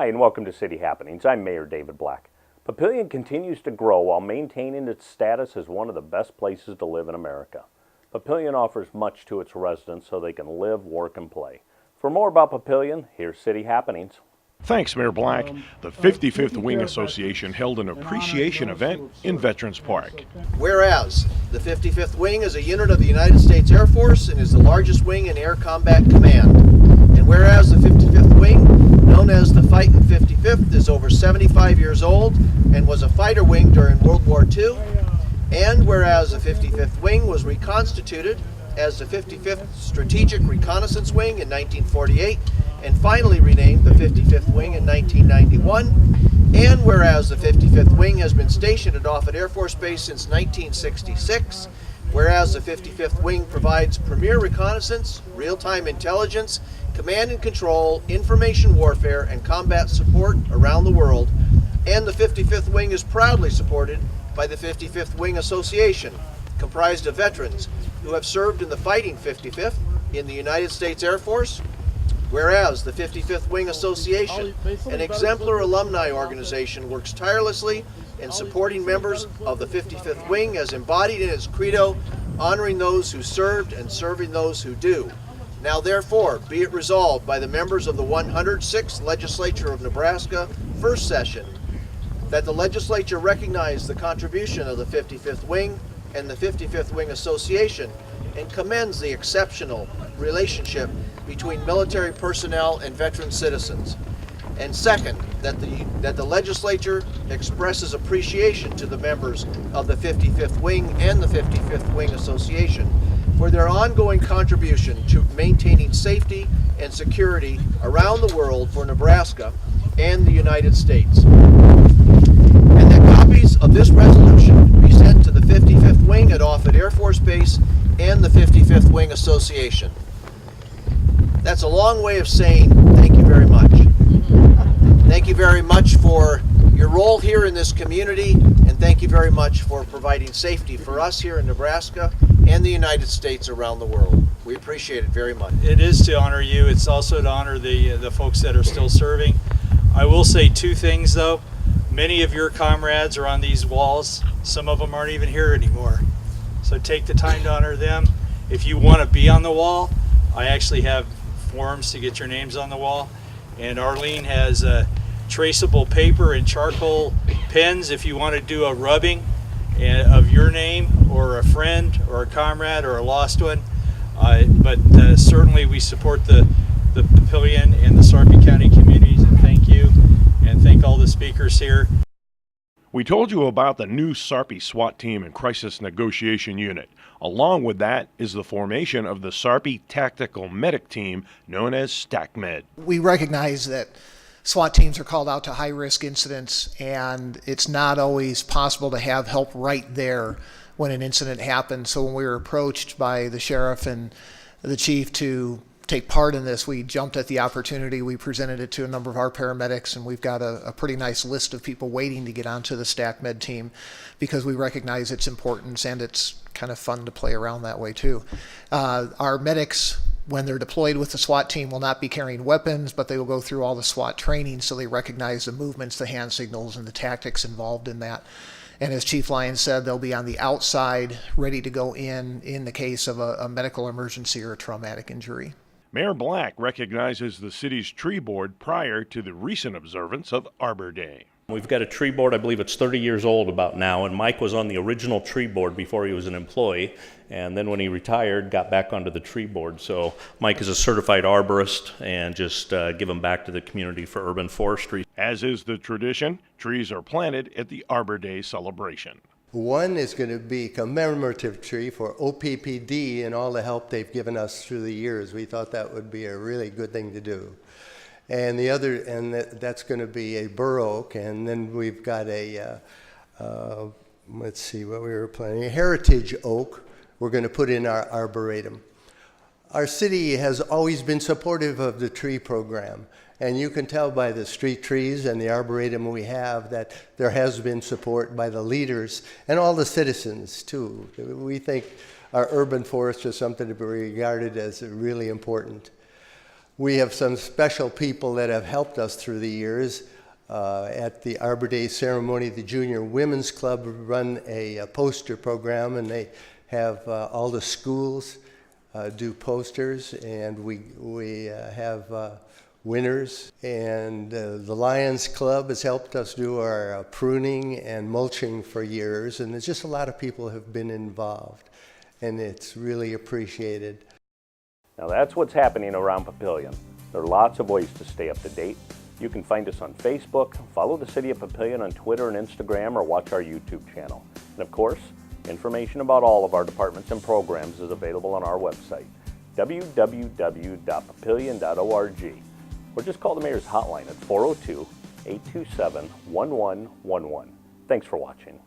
Hi, and welcome to City Happenings. I'm Mayor David Black. Papillion continues to grow while maintaining its status as one of the best places to live in America. Papillion offers much to its residents so they can live, work, and play. For more about Papillion, here's City Happenings. Thanks, Mayor Black. The 55th Wing Association held an appreciation event in Veterans Park. Whereas the 55th Wing is a unit of the United States Air Force and is the largest wing in Air Combat Command. And whereas the 55th Wing, known as the Fightin' 55th, is over 75 years old and was a fighter wing during World War II. And whereas the 55th Wing was reconstituted as the 55th Strategic Reconnaissance Wing in 1948 and finally renamed the 55th Wing in 1991. And whereas the 55th Wing has been stationed at Offutt Air Force Base since 1966, whereas the 55th Wing provides premier reconnaissance, real-time intelligence, command and control, information warfare, and combat support around the world, and the 55th Wing is proudly supported by the 55th Wing Association, comprised of veterans who have served in the Fighting 55th in the United States Air Force, whereas the 55th Wing Association, an exemplar alumni organization, works tirelessly in supporting members of the 55th Wing as embodied in its credo, honoring those who served and serving those who do. Now therefore, be it resolved by the members of the 106th Legislature of Nebraska, first session, that the legislature recognize the contribution of the 55th Wing and the 55th Wing Association and commends the exceptional relationship between military personnel and veteran citizens. And second, that the legislature expresses appreciation to the members of the 55th Wing and the 55th Wing Association for their ongoing contribution to maintaining safety and security around the world for Nebraska and the United States. And that copies of this resolution be sent to the 55th Wing at Offutt Air Force Base and the 55th Wing Association. That's a long way of saying thank you very much. Thank you very much for your role here in this community, and thank you very much for providing safety for us here in Nebraska and the United States around the world. We appreciate it very much. It is to honor you. It's also to honor the folks that are still serving. I will say two things though. Many of your comrades are on these walls. Some of them aren't even here anymore. So take the time to honor them. If you want to be on the wall, I actually have forms to get your names on the wall. And Arlene has traceable paper and charcoal pens if you want to do a rubbing of your name or a friend or a comrade or a lost one. But certainly we support the Papillion and the Sarpy County communities, and thank you, and thank all the speakers here. We told you about the new Sarpy SWAT team and crisis negotiation unit. Along with that is the formation of the Sarpy Tactical Medic Team, known as STACMed. We recognize that SWAT teams are called out to high-risk incidents, and it's not always possible to have help right there when an incident happens. So when we were approached by the sheriff and the chief to take part in this, we jumped at the opportunity. We presented it to a number of our paramedics, and we've got a pretty nice list of people waiting to get onto the STACMed team because we recognize its importance, and it's kind of fun to play around that way too. Our medics, when they're deployed with the SWAT team, will not be carrying weapons, but they will go through all the SWAT training so they recognize the movements, the hand signals, and the tactics involved in that. And as Chief Lyons said, they'll be on the outside, ready to go in the case of a medical emergency or a traumatic injury. Mayor Black recognizes the city's tree board prior to the recent observance of Arbor Day. We've got a tree board, I believe it's 30 years old about now, and Mike was on the original tree board before he was an employee, and then when he retired, got back onto the tree board. So Mike is a certified arborist, and just give him back to the community for urban forestry. As is the tradition, trees are planted at the Arbor Day celebration. One is going to be a commemorative tree for OPPD and all the help they've given us through the years. We thought that would be a really good thing to do. And the other, that's going to be a bur oak, and then we've got a, let's see what we were planning, a heritage oak we're going to put in our arboretum. Our city has always been supportive of the tree program, and you can tell by the street trees and the arboretum we have that there has been support by the leaders and all the citizens too. We think our urban forest is something to be regarded as really important. We have some special people that have helped us through the years. At the Arbor Day ceremony, the Junior Women's Club run a poster program, and they have all the schools do posters, and we have winners. And the Lions Club has helped us do our pruning and mulching for years, and there's just a lot of people have been involved, and it's really appreciated. Now that's what's happening around Papillion. There are lots of ways to stay up to date. You can find us on Facebook, follow the City of Papillion on Twitter and Instagram, or watch our YouTube channel. And of course, information about all of our departments and programs is available on our website, www.papillion.org. Or just call the Mayor's Hotline at 402-827-1111. Thanks for watching.